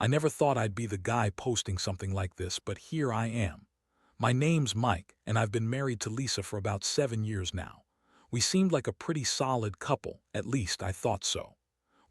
I never thought I'd be the guy posting something like this, but here I am. My name's Mike, and I've been married to Lisa for about 7 years now. We seemed like a pretty solid couple, at least I thought so.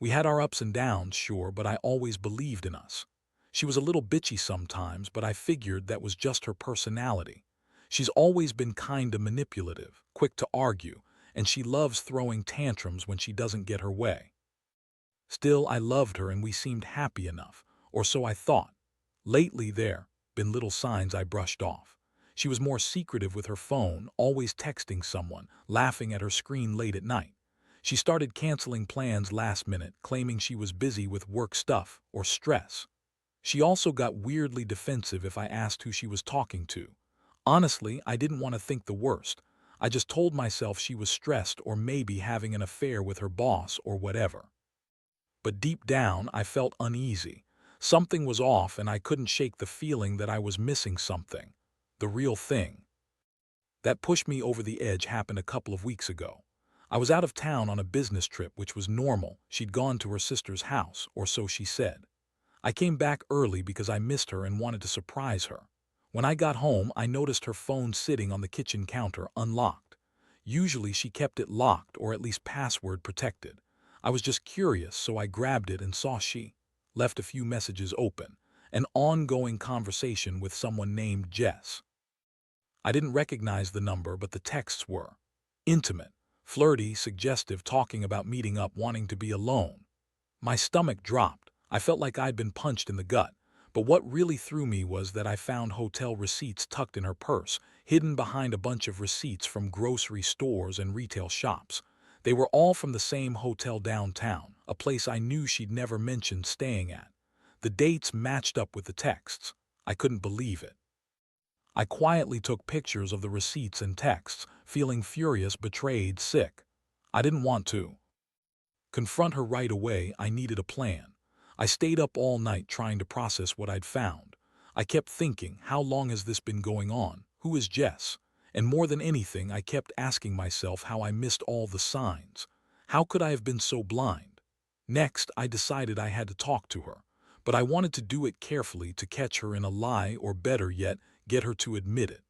We had our ups and downs, sure, but I always believed in us. She was a little bitchy sometimes, but I figured that was just her personality. She's always been kinda manipulative, quick to argue, and she loves throwing tantrums when she doesn't get her way. Still, I loved her and we seemed happy enough, or so I thought. Lately there been little signs I brushed off. She was more secretive with her phone, always texting someone, laughing at her screen late at night. She started canceling plans last minute, claiming she was busy with work stuff or stress. She also got weirdly defensive if I asked who she was talking to. Honestly, I didn't want to think the worst. I just told myself she was stressed or maybe having an affair with her boss or whatever. But deep down, I felt uneasy. Something was off and I couldn't shake the feeling that I was missing something. The real thing. That pushed me over the edge happened a couple of weeks ago. I was out of town on a business trip, which was normal. She'd gone to her sister's house, or so she said. I came back early because I missed her and wanted to surprise her. When I got home, I noticed her phone sitting on the kitchen counter unlocked. Usually she kept it locked or at least password protected. I was just curious, so I grabbed it and saw she left a few messages open, an ongoing conversation with someone named Jess. I didn't recognize the number, but the texts were intimate, flirty, suggestive, talking about meeting up, wanting to be alone. My stomach dropped. I felt like I'd been punched in the gut. But what really threw me was that I found hotel receipts tucked in her purse, hidden behind a bunch of receipts from grocery stores and retail shops. They were all from the same hotel downtown, a place I knew she'd never mentioned staying at. The dates matched up with the texts. I couldn't believe it. I quietly took pictures of the receipts and texts, feeling furious, betrayed, sick. I didn't want to confront her right away. I needed a plan. I stayed up all night trying to process what I'd found. I kept thinking, how long has this been going on? Who is Jess? And more than anything, I kept asking myself how I missed all the signs. How could I have been so blind? Next, I decided I had to talk to her. But I wanted to do it carefully to catch her in a lie, or better yet, get her to admit it.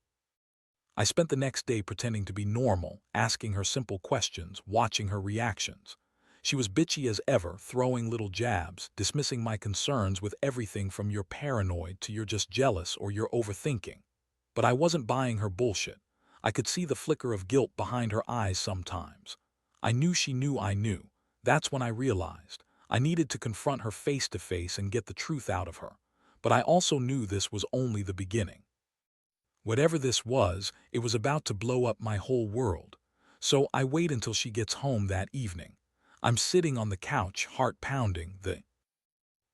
I spent the next day pretending to be normal, asking her simple questions, watching her reactions. She was bitchy as ever, throwing little jabs, dismissing my concerns with everything from "you're paranoid" to "you're just jealous" or "you're overthinking." But I wasn't buying her bullshit. I could see the flicker of guilt behind her eyes sometimes. I knew she knew I knew. That's when I realized I needed to confront her face to face and get the truth out of her. But I also knew this was only the beginning. Whatever this was, it was about to blow up my whole world. So I wait until she gets home that evening. I'm sitting on the couch, heart pounding, the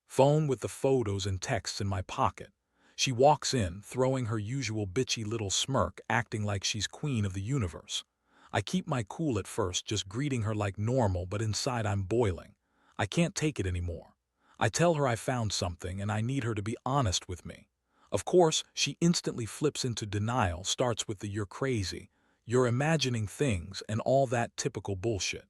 phone with the photos and texts in my pocket. She walks in, throwing her usual bitchy little smirk, acting like she's queen of the universe. I keep my cool at first, just greeting her like normal, but inside I'm boiling. I can't take it anymore. I tell her I found something and I need her to be honest with me. Of course, she instantly flips into denial, starts with the "you're crazy," "you're imagining things," and all that typical bullshit.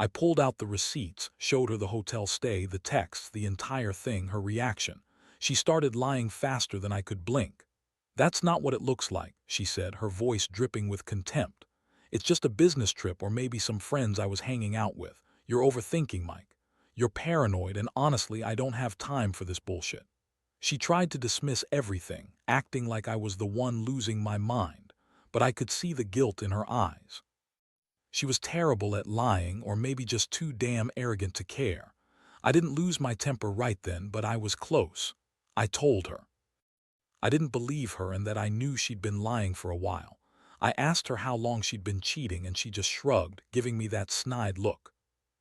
I pulled out the receipts, showed her the hotel stay, the texts, the entire thing. Her reaction. She started lying faster than I could blink. "That's not what it looks like," she said, her voice dripping with contempt. "It's just a business trip or maybe some friends I was hanging out with. You're overthinking, Mike. You're paranoid, and honestly, I don't have time for this bullshit." She tried to dismiss everything, acting like I was the one losing my mind, but I could see the guilt in her eyes. She was terrible at lying, or maybe just too damn arrogant to care. I didn't lose my temper right then, but I was close. I told her I didn't believe her and that I knew she'd been lying for a while. I asked her how long she'd been cheating, and she just shrugged, giving me that snide look.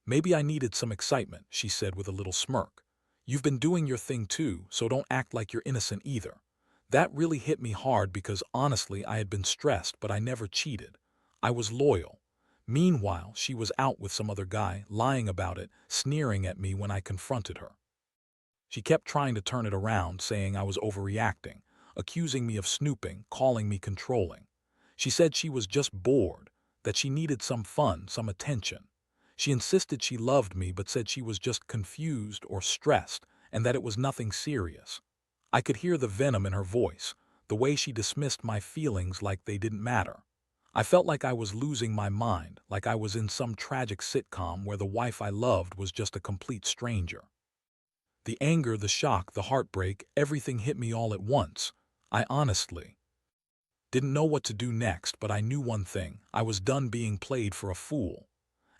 "Maybe I needed some excitement," she said with a little smirk. "You've been doing your thing too, so don't act like you're innocent either." That really hit me hard because honestly I had been stressed, but I never cheated. I was loyal. Meanwhile, she was out with some other guy, lying about it, sneering at me when I confronted her. She kept trying to turn it around, saying I was overreacting, accusing me of snooping, calling me controlling. She said she was just bored, that she needed some fun, some attention. She insisted she loved me, but said she was just confused or stressed, and that it was nothing serious. I could hear the venom in her voice, the way she dismissed my feelings like they didn't matter. I felt like I was losing my mind, like I was in some tragic sitcom where the wife I loved was just a complete stranger. The anger, the shock, the heartbreak, everything hit me all at once. I honestly didn't know what to do next, but I knew one thing: I was done being played for a fool.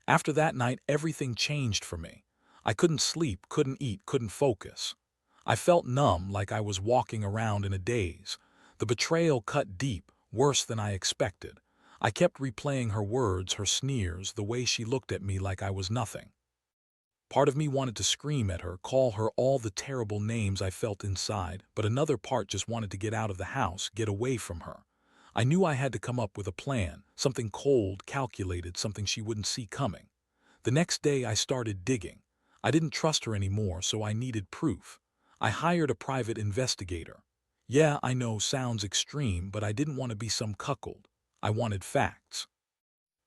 After that night, everything changed for me. I couldn't sleep, couldn't eat, couldn't focus. I felt numb, like I was walking around in a daze. The betrayal cut deep, worse than I expected. I kept replaying her words, her sneers, the way she looked at me like I was nothing. Part of me wanted to scream at her, call her all the terrible names I felt inside, but another part just wanted to get out of the house, get away from her. I knew I had to come up with a plan, something cold, calculated, something she wouldn't see coming. The next day I started digging. I didn't trust her anymore, so I needed proof. I hired a private investigator. Yeah, I know, sounds extreme, but I didn't want to be some cuckold. I wanted facts.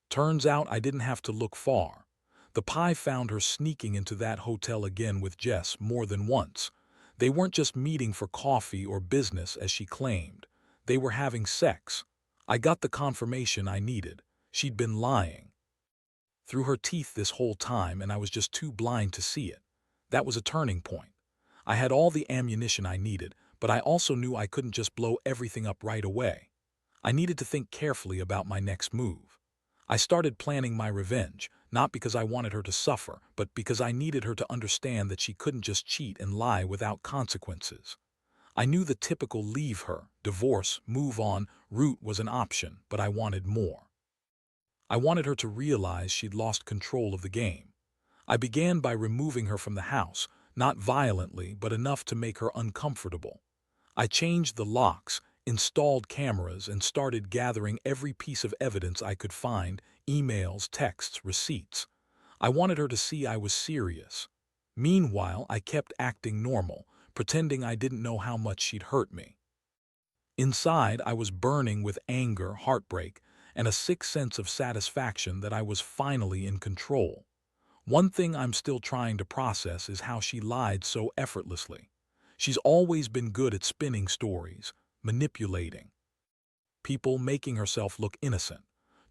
Turns out I didn't have to look far. The Pie found her sneaking into that hotel again with Jess more than once. They weren't just meeting for coffee or business as she claimed. They were having sex. I got the confirmation I needed. She'd been lying through her teeth this whole time, and I was just too blind to see it. That was a turning point. I had all the ammunition I needed, but I also knew I couldn't just blow everything up right away. I needed to think carefully about my next move. I started planning my revenge, not because I wanted her to suffer, but because I needed her to understand that she couldn't just cheat and lie without consequences. I knew the typical leave her, divorce, move on route was an option, but I wanted more. I wanted her to realize she'd lost control of the game. I began by removing her from the house, not violently, but enough to make her uncomfortable. I changed the locks, installed cameras, and started gathering every piece of evidence I could find: emails, texts, receipts. I wanted her to see I was serious. Meanwhile, I kept acting normal, pretending I didn't know how much she'd hurt me. Inside, I was burning with anger, heartbreak, and a sick sense of satisfaction that I was finally in control. One thing I'm still trying to process is how she lied so effortlessly. She's always been good at spinning stories, manipulating people, making herself look innocent.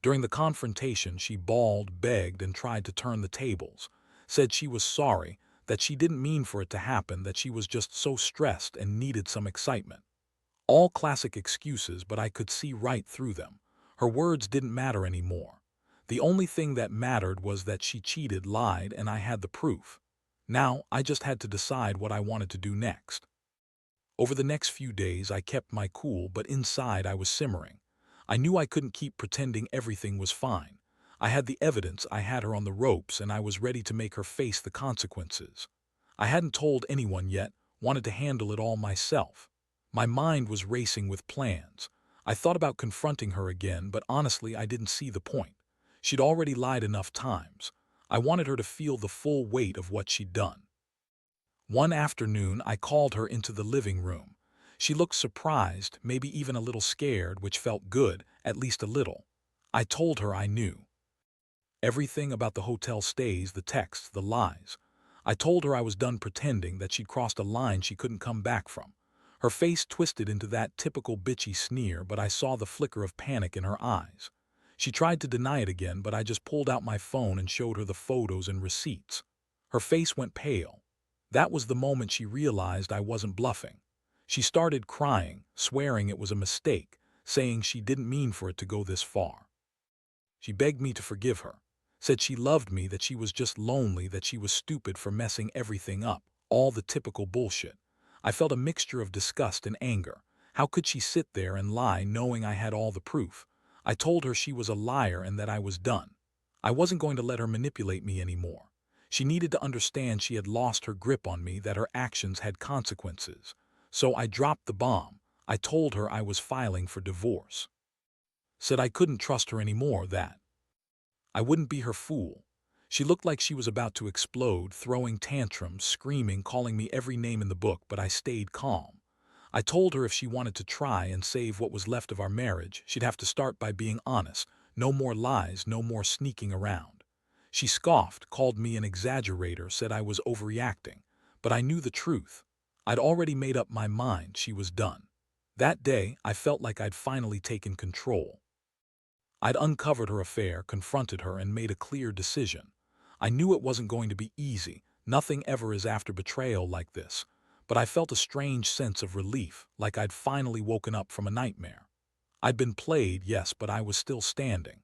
During the confrontation, she bawled, begged, and tried to turn the tables, said she was sorry, that she didn't mean for it to happen, that she was just so stressed and needed some excitement. All classic excuses, but I could see right through them. Her words didn't matter anymore. The only thing that mattered was that she cheated, lied, and I had the proof. Now, I just had to decide what I wanted to do next. Over the next few days, I kept my cool, but inside I was simmering. I knew I couldn't keep pretending everything was fine. I had the evidence, I had her on the ropes, and I was ready to make her face the consequences. I hadn't told anyone yet, wanted to handle it all myself. My mind was racing with plans. I thought about confronting her again, but honestly, I didn't see the point. She'd already lied enough times. I wanted her to feel the full weight of what she'd done. One afternoon, I called her into the living room. She looked surprised, maybe even a little scared, which felt good, at least a little. I told her I knew everything about the hotel stays, the texts, the lies. I told her I was done pretending, that she'd crossed a line she couldn't come back from. Her face twisted into that typical bitchy sneer, but I saw the flicker of panic in her eyes. She tried to deny it again, but I just pulled out my phone and showed her the photos and receipts. Her face went pale. That was the moment she realized I wasn't bluffing. She started crying, swearing it was a mistake, saying she didn't mean for it to go this far. She begged me to forgive her, said she loved me, that she was just lonely, that she was stupid for messing everything up, all the typical bullshit. I felt a mixture of disgust and anger. How could she sit there and lie knowing I had all the proof? I told her she was a liar and that I was done. I wasn't going to let her manipulate me anymore. She needed to understand she had lost her grip on me, that her actions had consequences. So I dropped the bomb. I told her I was filing for divorce. Said I couldn't trust her anymore, that I wouldn't be her fool. She looked like she was about to explode, throwing tantrums, screaming, calling me every name in the book, but I stayed calm. I told her if she wanted to try and save what was left of our marriage, she'd have to start by being honest. No more lies, no more sneaking around. She scoffed, called me an exaggerator, said I was overreacting. but I knew the truth. I'd already made up my mind she was done. That day, I felt like I'd finally taken control. I'd uncovered her affair, confronted her, and made a clear decision. I knew it wasn't going to be easy. Nothing ever is after betrayal like this. But I felt a strange sense of relief, like I'd finally woken up from a nightmare. I'd been played, yes, but I was still standing.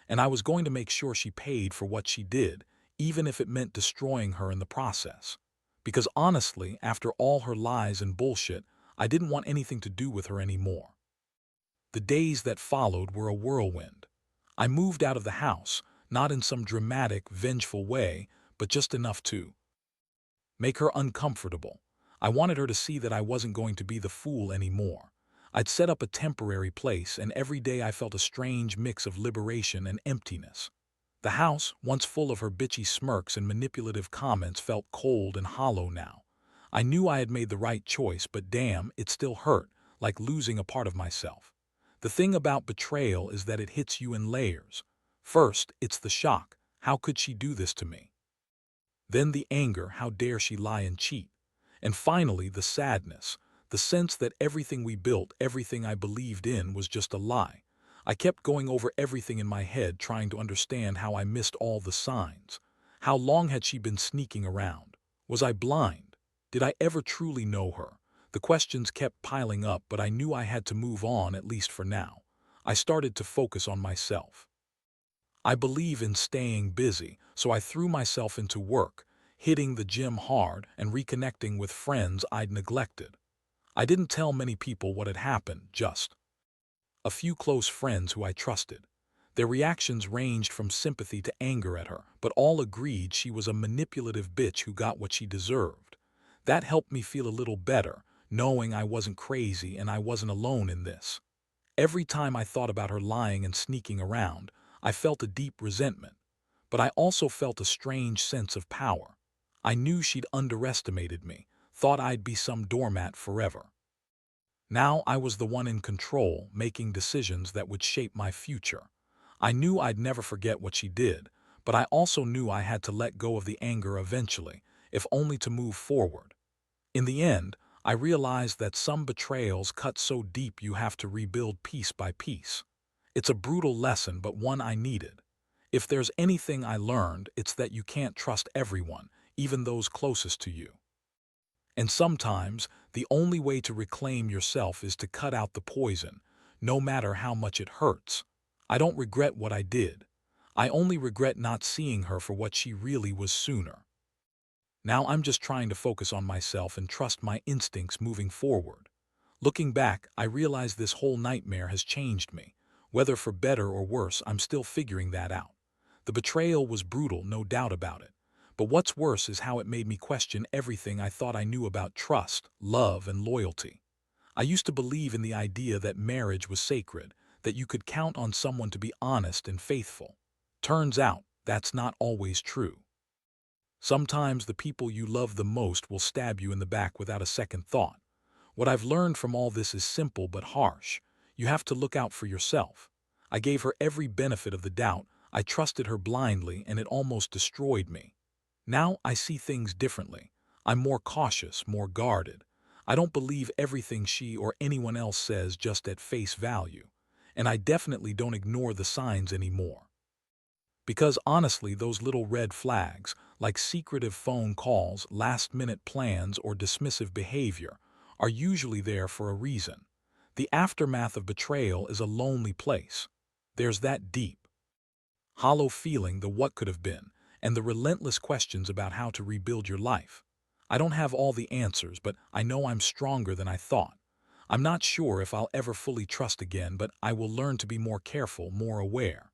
And I was going to make sure she paid for what she did, even if it meant destroying her in the process. Because honestly, after all her lies and bullshit, I didn't want anything to do with her anymore. The days that followed were a whirlwind. I moved out of the house, not in some dramatic, vengeful way, but just enough to make her uncomfortable. I wanted her to see that I wasn't going to be the fool anymore. I'd set up a temporary place, and every day I felt a strange mix of liberation and emptiness. The house, once full of her bitchy smirks and manipulative comments, felt cold and hollow now. I knew I had made the right choice, but damn, it still hurt, like losing a part of myself. The thing about betrayal is that it hits you in layers. First, it's the shock. How could she do this to me? Then the anger, how dare she lie and cheat? And finally, the sadness, the sense that everything we built, everything I believed in, was just a lie. I kept going over everything in my head, trying to understand how I missed all the signs. How long had she been sneaking around? Was I blind? Did I ever truly know her? The questions kept piling up, but I knew I had to move on, at least for now. I started to focus on myself. I believe in staying busy, so I threw myself into work, hitting the gym hard and reconnecting with friends I'd neglected. I didn't tell many people what had happened, just a few close friends who I trusted. Their reactions ranged from sympathy to anger at her, but all agreed she was a manipulative bitch who got what she deserved. That helped me feel a little better, knowing I wasn't crazy and I wasn't alone in this. Every time I thought about her lying and sneaking around, I felt a deep resentment. But I also felt a strange sense of power. I knew she'd underestimated me, thought I'd be some doormat forever. Now I was the one in control, making decisions that would shape my future. I knew I'd never forget what she did, but I also knew I had to let go of the anger eventually, if only to move forward. In the end, I realized that some betrayals cut so deep you have to rebuild piece by piece. It's a brutal lesson, but one I needed. If there's anything I learned, it's that you can't trust everyone, even those closest to you. And sometimes, the only way to reclaim yourself is to cut out the poison, no matter how much it hurts. I don't regret what I did. I only regret not seeing her for what she really was sooner. Now I'm just trying to focus on myself and trust my instincts moving forward. Looking back, I realize this whole nightmare has changed me. Whether for better or worse, I'm still figuring that out. The betrayal was brutal, no doubt about it. But what's worse is how it made me question everything I thought I knew about trust, love, and loyalty. I used to believe in the idea that marriage was sacred, that you could count on someone to be honest and faithful. Turns out, that's not always true. Sometimes the people you love the most will stab you in the back without a second thought. What I've learned from all this is simple but harsh. You have to look out for yourself. I gave her every benefit of the doubt. I trusted her blindly, and it almost destroyed me. Now I see things differently. I'm more cautious, more guarded. I don't believe everything she or anyone else says just at face value. And I definitely don't ignore the signs anymore. Because honestly, those little red flags, like secretive phone calls, last-minute plans, or dismissive behavior, are usually there for a reason. The aftermath of betrayal is a lonely place. There's that deep, hollow feeling, the what could have been, and the relentless questions about how to rebuild your life. I don't have all the answers, but I know I'm stronger than I thought. I'm not sure if I'll ever fully trust again, but I will learn to be more careful, more aware.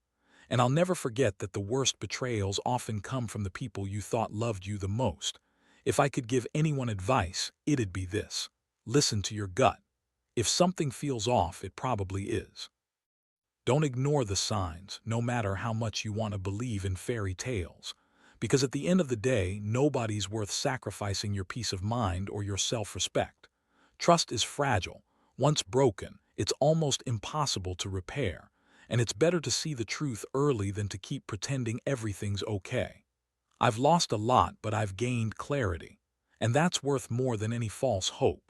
And I'll never forget that the worst betrayals often come from the people you thought loved you the most. If I could give anyone advice, it'd be this: listen to your gut. If something feels off, it probably is. Don't ignore the signs, no matter how much you want to believe in fairy tales. Because at the end of the day, nobody's worth sacrificing your peace of mind or your self-respect. Trust is fragile. Once broken, it's almost impossible to repair. And it's better to see the truth early than to keep pretending everything's okay. I've lost a lot, but I've gained clarity. And that's worth more than any false hope.